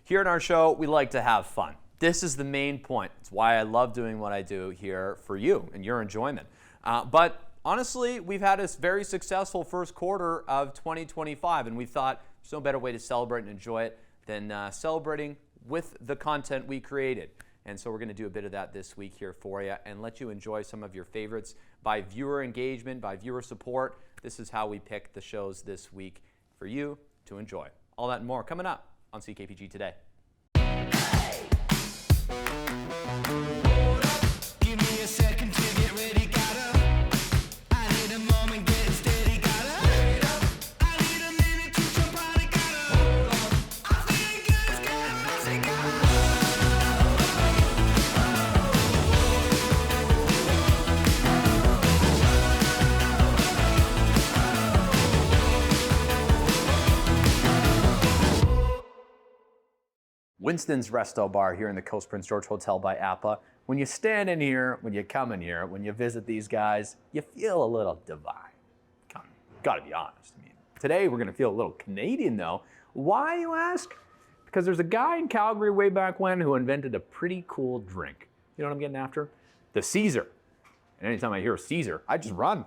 Here in our show, we like to have fun. This is the main point. It's why I love doing what I do here for you and your enjoyment. But honestly, we've had a very successful first quarter of 2025, and we thought there's no better way to celebrate and enjoy it than celebrating with the content we created. And so we're going to do a bit of that this week here for you and let you enjoy some of your favorites by viewer engagement, by viewer support. This is how we pick the shows this week for you to enjoy. All that and more coming up on CKPG Today. Give me a second to get ready, gotta. I need a moment, get steady, gotta. Wait up. I need a minute to jump on it, gotta. Hold up. I'm feeling good, it's kinda messy, Winston's Resto Bar here in the Coast Prince George Hotel by Appa. When you stand in here, when you come in here, when you visit these guys, you feel a little divine. Gotta be honest. I mean, today we're gonna feel a little Canadian though. Why, you ask? Because there's a guy in Calgary way back when who invented a pretty cool drink. You know what I'm getting after? The Caesar. And anytime I hear Caesar, I just run.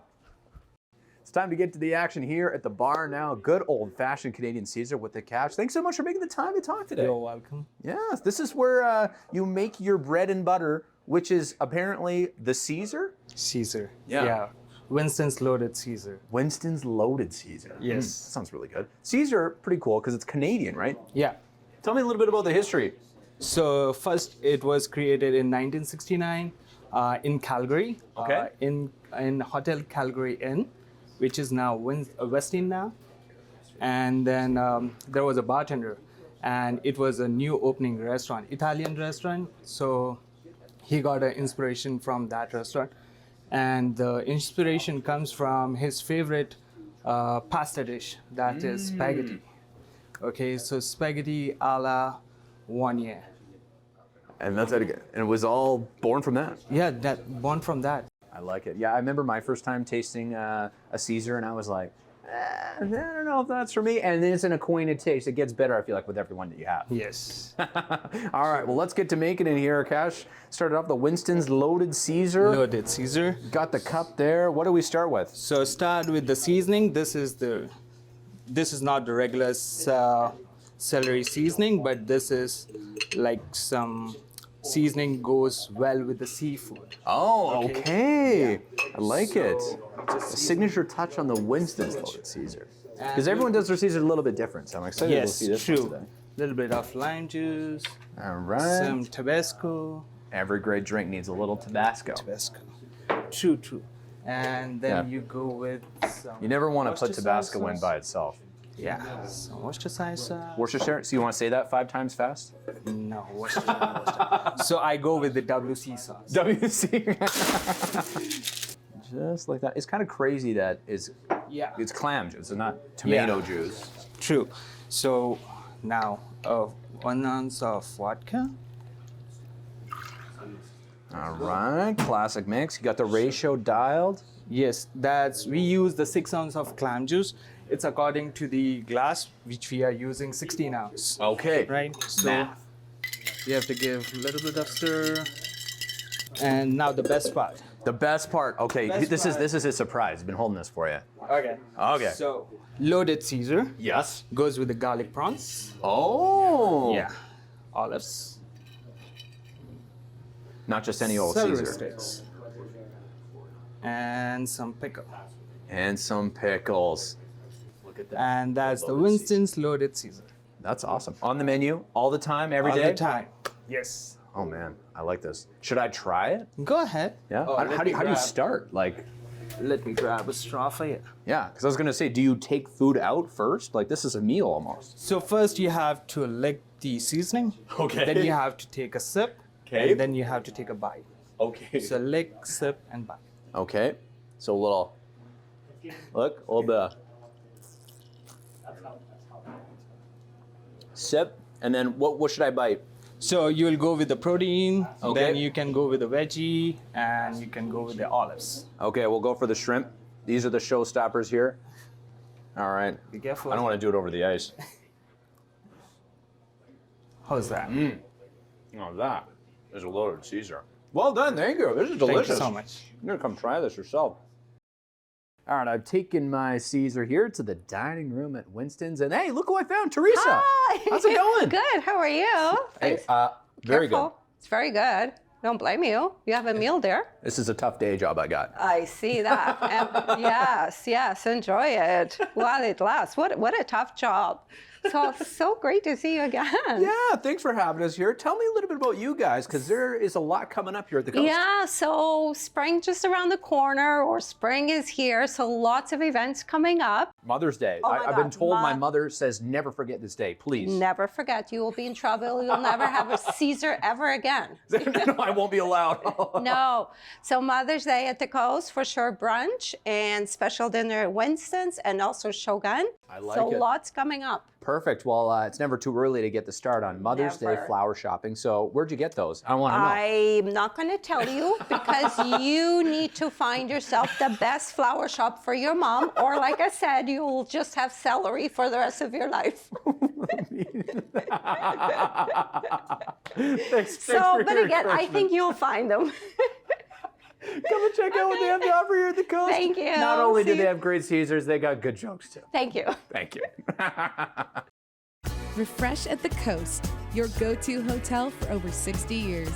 It's time to get to the action here at the bar now. Good old-fashioned Canadian Caesar with the cash. Thanks so much for making the time to talk today. You're welcome. Yes, this is where you make your bread and butter, which is apparently the Caesar? Caesar. Yeah. Winston's Loaded Caesar. Winston's Loaded Caesar. Yes. That sounds really good. Caesar, pretty cool because it's Canadian, right? Yeah. Tell me a little bit about the history. So first it was created in 1969 in Calgary. Okay. In Hotel Calgary Inn, which is now Westin now. And then there was a bartender, and it was a new opening restaurant, Italian restaurant. So he got an inspiration from that restaurant. And the inspiration comes from his favorite pasta dish, that is spaghetti. Okay, so spaghetti a la Wagner. And that's it again. And it was all born from that. Yeah, born from that. I like it. Yeah, I remember my first time tasting a Caesar, and I was like, I don't know if that's for me. And then it's an acquainted taste. It gets better, I feel like, with every one that you have. Yes. All right, well, let's get to making it here, Cash. Started off the Winston's Loaded Caesar. Loaded Caesar. Got the cup there. What do we start with? So start with the seasoning. This is not the regular celery seasoning, but this is like some seasoning goes well with the seafood. Oh, okay. I like it. A Just signature touch on the Winston's Loaded Caesar. Because And everyone does their Caesar a little bit different, so I'm excited to yes, see this one true. today. A little bit of lime juice, All right. some Tabasco. Every great drink needs a little Tabasco. True. And then Yeah. you go with some. You never want to put Worcestershire Tabasco in sauce. by itself. Yeah, some Worcestershire sauce. Worcestershire? So you want to say that 5 times fast? No, Worcestershire. So I go with the WC sauce. WC. Just like that. It's kind of crazy that it's clam juice, it's not tomato Yeah. juice. True. So now 1 ounce of vodka. All right, classic mix. You got the ratio dialed. Yes, we use the 6 ounce of clam juice. It's according to the glass which we are using 16 ounce. Okay. Right? So Math. you have to give a little bit of stir. And now the best part. The best part. Okay, Best this part. is his surprise. I've been holding this for you. Okay. Okay. So loaded Caesar Yes. goes with the garlic prawns. Oh. Yeah. Olives. Not just any old Celery Caesar. sticks. And some pickle. And some pickles. Look at that. And that's the Winston's Loaded Caesar. That's awesome. On the menu all the time, every All day. the time. Yes. Oh man, I like this. Should I try it? Go ahead. Yeah. Oh, how let do me you grab- start? Like, Let me grab a straw for you. yeah, because I was gonna say, do you take food out first? Like this is a meal almost. So first you have to lick the seasoning. Okay. Then you have to take a sip. Okay. And then you have to take a bite. Okay. So lick, sip, and bite. Okay. So a little bit. Sip, and then what should I bite? So you'll go with the protein, Okay. then you can go with the veggie, and you can go with the olives. Okay, we'll go for the shrimp. These are the showstoppers here. All right. Be careful. I don't want to do it over the ice. How's that? Oh, that is a loaded Caesar. Well done, thank you. This is delicious. Thank you so much. You're gonna come try this yourself. All right, I've taken my Caesar here to the dining room at Winston's, and hey, look who I found, Teresa. Hi. How's it going? Good. How are you? Hey, very good. Careful. It's very good. Don't blame you. You have a meal there. This is a tough day job I got. I see that. Yes. Enjoy it while it lasts. What a tough job. So great to see you again. Yeah, thanks for having us here. Tell me a little bit about you guys, because there is a lot coming up here at the coast. Yeah, so spring just around the corner, or spring is here, so lots of events coming up. Mother's Day. Oh my I've been God, told my mother says never forget this day, please. Never forget, you will be in trouble. You'll never have a Caesar ever again. No, I won't be allowed. No. So Mother's Day at the coast, for sure, brunch and special dinner at Winston's, and also Shogun. I like so it. lots coming up. Perfect. Well, it's never too early to get the start on Mother's Day Never. flower shopping. So where'd you get those? I want to know. I'm not going to tell you because you need to find yourself the best flower shop for your mom, or like I said, you'll just have celery for the rest of your life. Thanks But again, I think you'll find them. Come and check out what they have to offer here at the coast. Thank you. Not only do See they you. have great Caesars, they got good jokes too. Thank you. Thank you. Refresh at the Coast, your go-to hotel for over 60 years.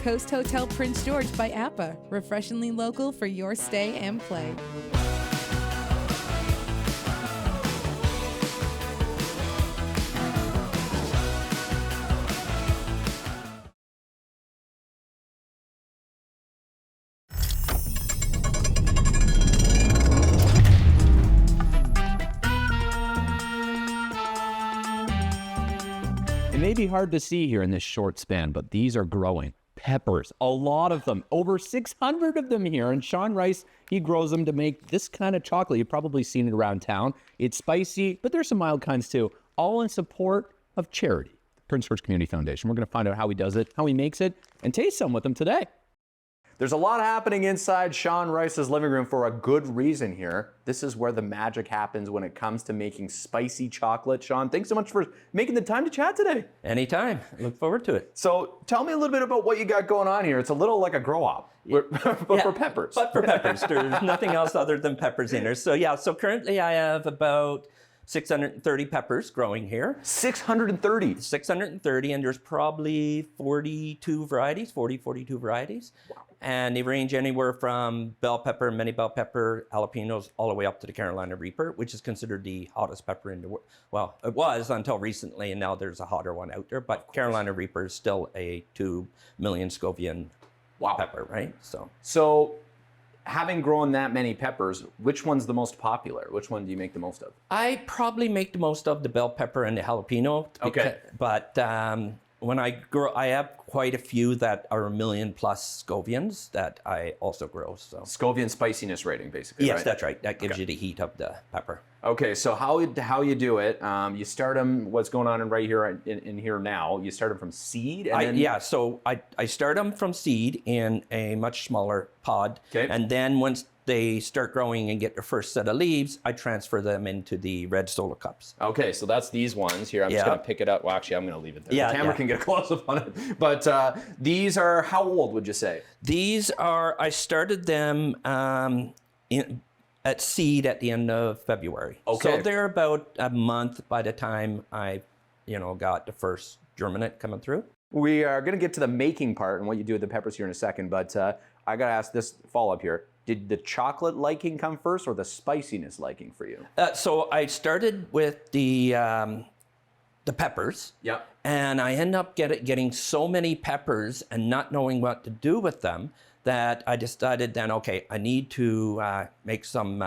Coast Hotel Prince George by APA, refreshingly local for your stay and play. It may be hard to see here in this short span, but these are growing. Peppers, a lot of them, over 600 of them here. And Sean Rice, he grows them to make this kind of chocolate. You've probably seen it around town. It's spicy, but there's some mild kinds too, all in support of charity, Prince George Community Foundation. We're going to find out how he does it, how he makes it, and taste some with him today. There's a lot happening inside Sean Rice's living room for a good reason here. This is where the magic happens when it comes to making spicy chocolate. Sean, thanks so much for making the time to chat today. Anytime. Look forward to it. So tell me a little bit about what you got going on here. It's a little like a grow-op, but for peppers. But for peppers. There's nothing else other than peppers in there. So currently I have about 630 peppers growing here. 630. 630, and there's probably 42 varieties. Wow. And they range anywhere from bell pepper, mini bell pepper, jalapenos, all the way up to the Carolina Reaper, which is considered the hottest pepper in the world. Well, it was until recently, and now there's a hotter one out there. But Carolina Reaper is still a 2 million Scovian pepper, right? So having grown that many peppers, which one's the most popular? Which one do you make the most of? I probably make the most of the bell pepper and the jalapeno. Okay. But when I grow, I have quite a few that are 1 million plus Scovians that I also grow. So Scovian spiciness rating, basically. yes, right? that's right. That gives you the heat of the pepper. Okay, so how you do it? You start them. What's going on right here in here now? You start them from seed, and then... So I start them from seed in a much smaller pod, Okay. and then once they start growing and get their first set of leaves, I transfer them into the red solo cups. Okay, so that's these ones here. I'm just Yeah. gonna pick it up. Well, actually, I'm gonna leave it there. Yeah, the camera yeah. can get a close up on it. But these are how old would you say? These are, I started them at seed at the end of February. Okay. So they're about a month by the time I, got the first germinate coming through. We are gonna get to the making part and what you do with the peppers here in a second. But I gotta ask this follow-up here. Did the chocolate liking come first or the spiciness liking for you? So I started with the peppers. Yep. And I ended up getting so many peppers and not knowing what to do with them that I decided then, okay, I need to make some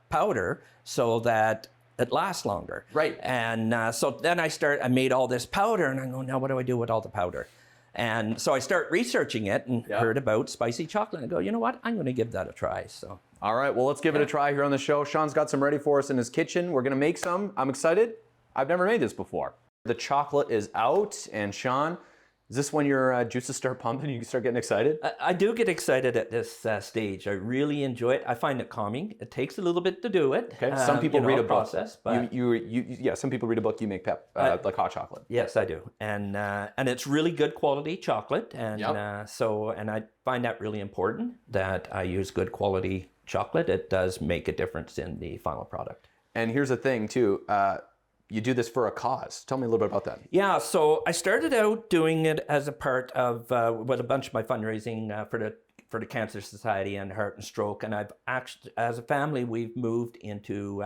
powder so that it lasts longer. Right. And so then I made all this powder, and I go, now what do I do with all the powder? And so I start researching it and heard about spicy chocolate. And I go, you know what? I'm going to give that a try. So. All right, well, let's give it a try here on the show. Sean's got some ready for us in his kitchen. We're gonna make some. I'm excited. I've never made this before. The chocolate is out, and Sean, Is this when your juices start pumping? You start getting excited? I do get excited at this stage. I really enjoy it. I find it calming. It takes a little bit to do it. Okay. Some people read a book. Process, but Yeah. Some people read a book. You make like hot chocolate. yes, I do, and it's really good quality chocolate, and and I find that really important that I use good quality chocolate. It does make a difference in the final product. And here's the thing too. You do this for a cause. Tell me a little bit about that. Yeah, so I started out doing it as a part of with a bunch of my fundraising for the Cancer Society and Heart and Stroke, and I've actually, as a family, we've moved into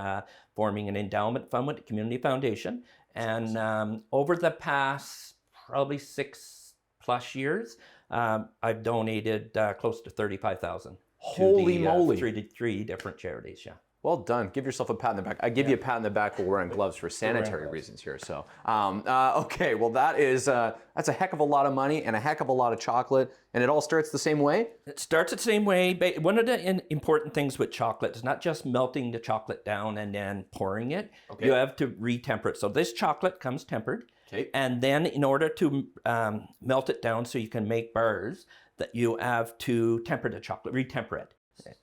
forming an endowment fund with the Community Foundation, and over the past probably 6+ years, I've donated close to $35,000. Holy moly! Three different charities. Yeah. Well done. Give yourself a pat in the back. I give you a pat in the back for wearing gloves for sanitary reasons here. So, okay. Well, that's a heck of a lot of money and a heck of a lot of chocolate, and it all starts the same way. It starts the same way. But one of the important things with chocolate is not just melting the chocolate down and then pouring it. Okay. You have to retemper it. So this chocolate comes tempered. Okay. And then in order to melt it down so you can make bars, that you have to temper the chocolate, retemper it.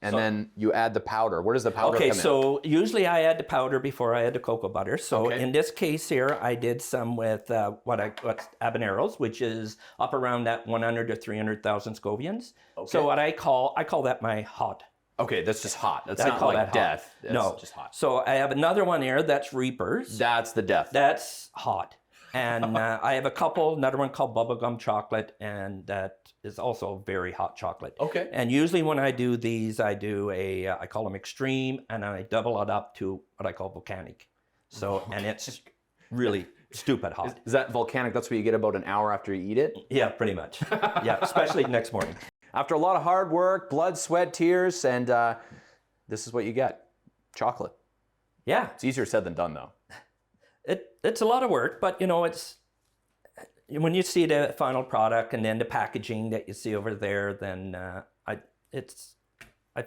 And then you add the powder. Where does the powder come in? Okay, so usually I add the powder before I add the cocoa butter. So in this case here, I did some with what's habaneros, which is up around that 100 to 300,000 Scovians. Okay. So what I call that my hot. Okay, that's just hot. That's not like death. No, just hot. So I have another one here that's Reapers. That's the death. That's hot. And I have another one called bubblegum chocolate, and that is also very hot chocolate. Okay. And usually when I do these, I do I call them extreme, and I double it up to what I call volcanic. So, and it's really stupid hot. Is that volcanic? That's what you get about an hour after you eat it? Yeah, pretty much. Yeah, especially next morning. After a lot of hard work, blood, sweat, tears, and this is what you get. Chocolate. Yeah. It's easier said than done, though. It's a lot of work, but it's when you see the final product and then the packaging that you see over there, then I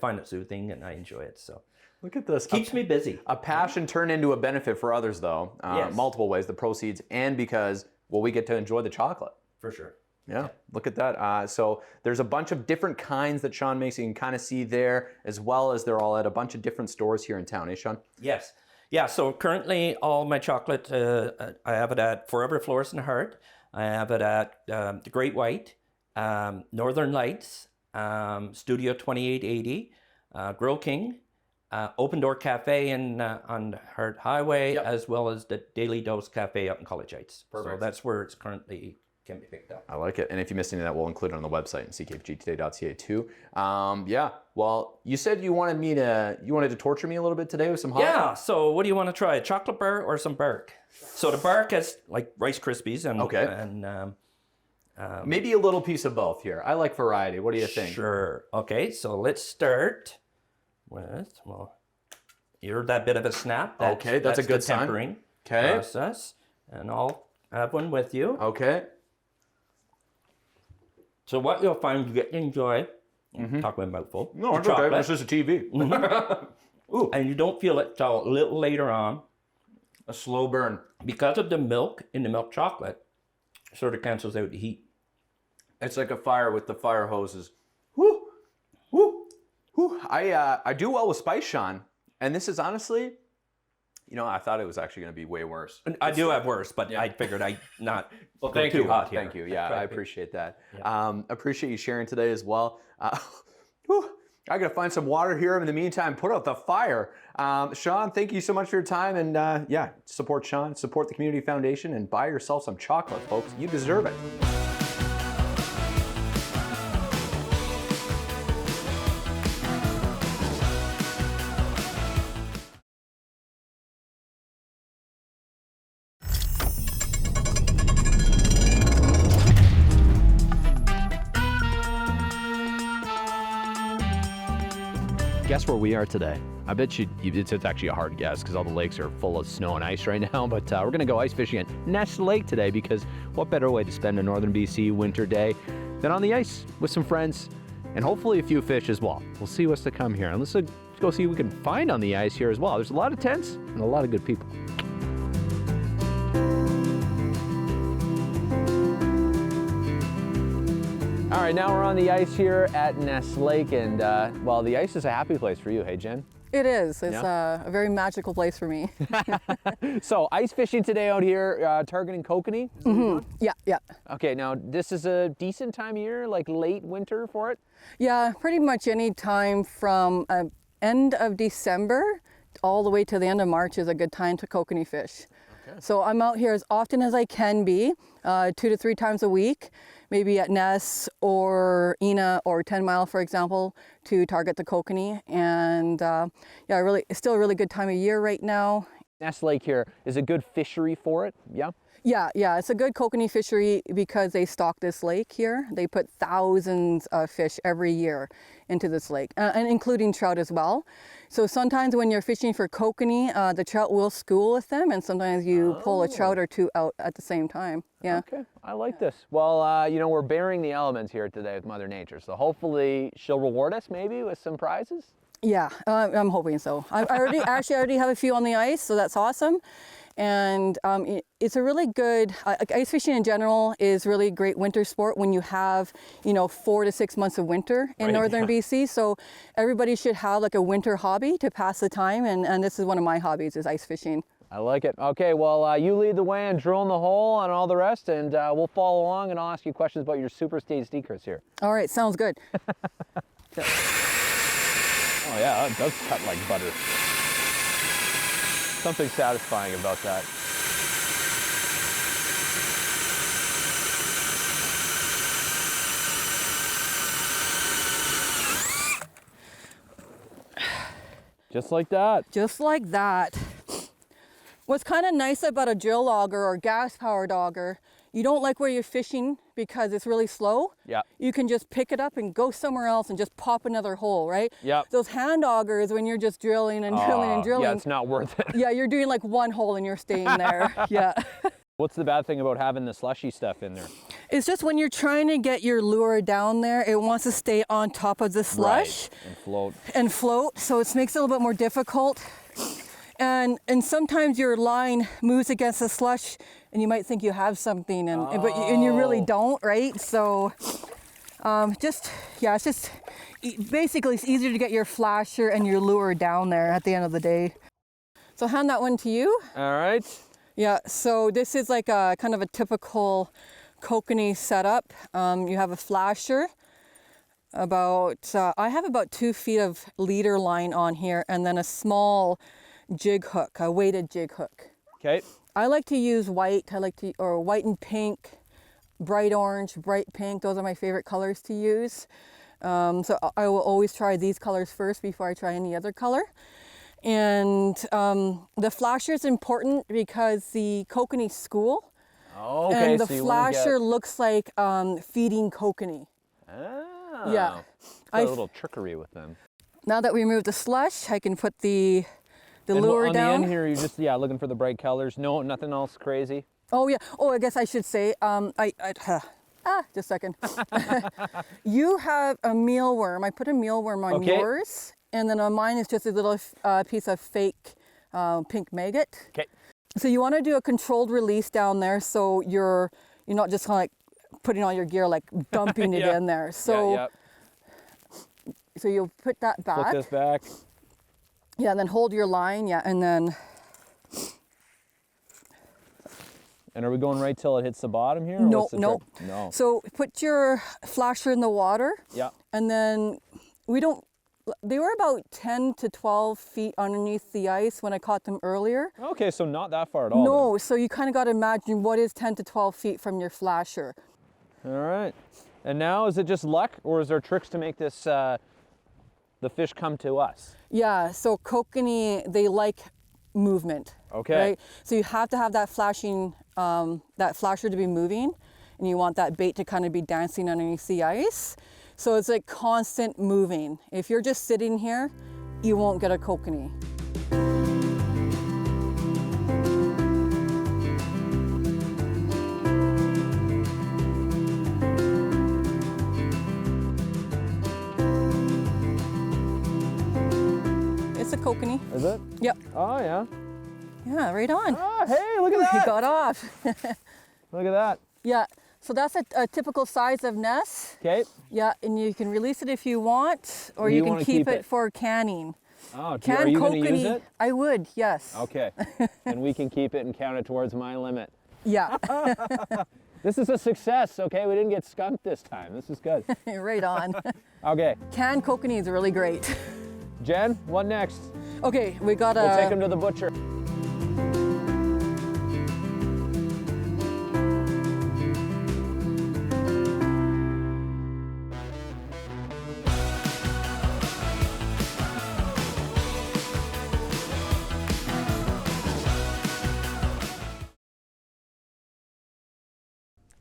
find it soothing and I enjoy it. So look at this. Keeps me busy. A passion turned into a benefit for others, though. Yes. Multiple ways, the proceeds, and because we get to enjoy the chocolate. For sure. Yeah, look at that. So there's a bunch of different kinds that Sean makes. You can kind of see there, as well as they're all at a bunch of different stores here in town. Eh, Sean? Yes. Yeah, so currently all my chocolate, I have it at Forever Florist and Heart. I have it at the Great White, Northern Lights, Studio 2880, Grill King, Open Door Cafe on Heart Highway, as well as the Daily Dose Cafe up in College Heights. Perfect. So that's where it's currently can be picked up. I like it. And if you missed any of that, we'll include it on the website in ckpgtoday.ca too. Yeah. Well, you said you wanted to torture me a little bit today with some hot. Yeah. So what do you want to try? A chocolate bar or some bark? So the bark has like Rice Krispies and maybe a little piece of both here. I like variety. What do you think? Sure. Okay. So let's start with you're that bit of a snap. That's a good sign. Tempering process, and I'll have one with you. Okay. So what you'll find you get to enjoy, talk about a mouthful. No, it's okay. It's just a TV. Ooh. And you don't feel it till a little later on. A slow burn. Because of the milk in the milk chocolate, sort of cancels out the heat. It's like a fire with the fire hoses. Woo! Woo! Woo! I do well with spice, Sean. And this is honestly, I thought it was actually going to be way worse. I do have worse, but I figured I'd not go too hot here. Thank you. Yeah, I appreciate that. Yeah. Appreciate you sharing today as well. I got to find some water here. In the meantime, put out the fire. Sean, thank you so much for your time. And support Sean, support the Community Foundation, and buy yourself some chocolate, folks. You deserve it. Guess where we are today? I bet it's actually a hard guess because all the lakes are full of snow and ice right now, but we're going to go ice fishing at Nest Lake today because what better way to spend a northern BC winter day than on the ice with some friends and hopefully a few fish as well. We'll see what's to come here. And let's go see what we can find on the ice here as well. There's a lot of tents and a lot of good people. All right, now we're on the ice here at Ness Lake, and well, the ice is a happy place for you, hey Jen? It is. It's a very magical place for me. So ice fishing today out here, targeting kokanee? Yeah, yeah. Okay, now this is a decent time of year, like late winter for it? Yeah, pretty much any time from end of December all the way to the end of March is a good time to kokanee fish. So I'm out here as often as I can be, 2 to 3 times a week, maybe at Ness or Ena or 10 Mile, for example, to target the kokanee. And yeah, really, it's still a really good time of year right now. Ness Lake here is a good fishery for it, yeah? Yeah, it's a good kokanee fishery because they stock this lake here. They put thousands of fish every year into this lake, and including trout as well. So sometimes when you're fishing for kokanee, the trout will school with them, and sometimes you pull a trout or two out at the same time. Yeah. Okay, I like this. Well, you know, we're bearing the elements here today with Mother Nature, so hopefully she'll reward us maybe with some prizes? Yeah, I'm hoping so. I already have a few on the ice, so that's awesome. And it's a really good, ice fishing in general is really a great winter sport when you have, 4 to 6 months of winter in northern BC. So everybody should have like a winter hobby to pass the time. And this is one of my hobbies, is ice fishing. I like it. Okay, well, you lead the way and drilling the hole and all the rest, and we'll follow along, and I'll ask you questions about your super stage sneakers here. All right, sounds good. Oh yeah, that does cut like butter. Something satisfying about that. Just like that. Just like that. What's kind of nice about a drill auger or gas powered auger, you don't like where you're fishing because it's really slow. Yeah. You can just pick it up and go somewhere else and just pop another hole, right? Yep. Those hand augers, when you're just drilling and drilling and drilling. Yeah, it's not worth it. Yeah, you're doing like one hole and you're staying there. Yeah. What's the bad thing about having the slushy stuff in there? It's just when you're trying to get your lure down there, it wants to stay on top of the slush. Right. And float. So it makes it a little bit more difficult. And sometimes your line moves against the slush and you might think you have something, and you really don't, right? So basically it's easier to get your flasher and your lure down there at the end of the day. So hand that one to you. All right. Yeah, so this is like a kind of a typical kokanee setup. You have a flasher, I have about 2 feet of leader line on here, and then a small jig hook, a weighted jig hook. Okay. I like to use white, or white and pink, bright orange, bright pink. Those are my favorite colors to use. So I will always try these colors first before I try any other color. And the flasher is important because the kokanee school. Okay, and the so flasher looks like feeding kokanee. Oh. Yeah. A little trickery with them. Now that we removed the slush, I can put the And lure on down. the end here, you're just looking for the bright colors. No, nothing else crazy. Oh yeah. Oh, I guess I should say. Just a second. You have a mealworm. I put a mealworm on yours, and then on mine is just a little piece of fake pink maggot. Okay. So you want to do a controlled release down there, so you're not just kind of like putting all your gear, like dumping it in there. So so you'll put that back. Flip this back. Yeah, and then hold your line. Yeah, and then. And are we going right till it hits the bottom here? No. No. So put your flasher in the water. Yeah. And then they were about 10 to 12 feet underneath the ice when I caught them earlier. Okay, so not that far at all. No, so you kind of got to imagine what is 10 to 12 feet from your flasher. All right. And now, is it just luck, or is there tricks to make this, the fish come to us? Yeah, so kokanee, they like movement. Okay. Right? So you have to have that flashing, that flasher to be moving, and you want that bait to kind of be dancing underneath the ice. So it's like constant moving. If you're just sitting here, you won't get a kokanee. It's a kokanee. Is it? Yep. Oh, yeah. Yeah, right on. Oh, hey, look at He that. got off. Look at that. Yeah, So that's a typical size of nest. Okay. Yeah, and you can release it if you want, or do you you can wanna keep keep it it? for canning. Oh, are Canned you going to use kokanee. it? I would, yes. Okay. And we can keep it and count it towards my limit. Yeah, This is a success, okay? We didn't get skunked this time. This is good. right on. Okay. Canned kokanee is really great. Jen, what next? Okay, we got We'll take them to the butcher.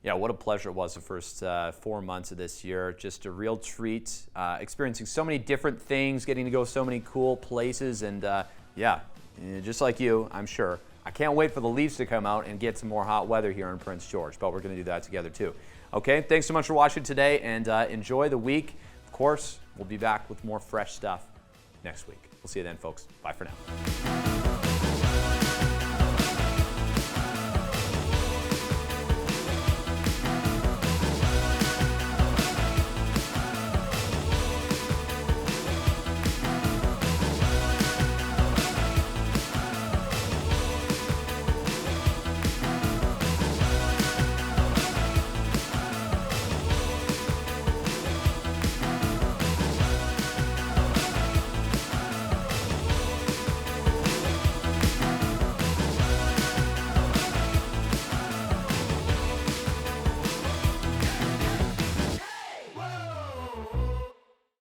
Yeah, what a pleasure it was the first 4 months of this year. Just a real treat, experiencing so many different things, getting to go so many cool places, and yeah, just like you, I'm sure. I can't wait for the leaves to come out and get some more hot weather here in Prince George, but we're going to do that together too. Okay, thanks so much for watching today, and enjoy the week. Of course, we'll be back with more fresh stuff next week. We'll see you then, folks. Bye for now.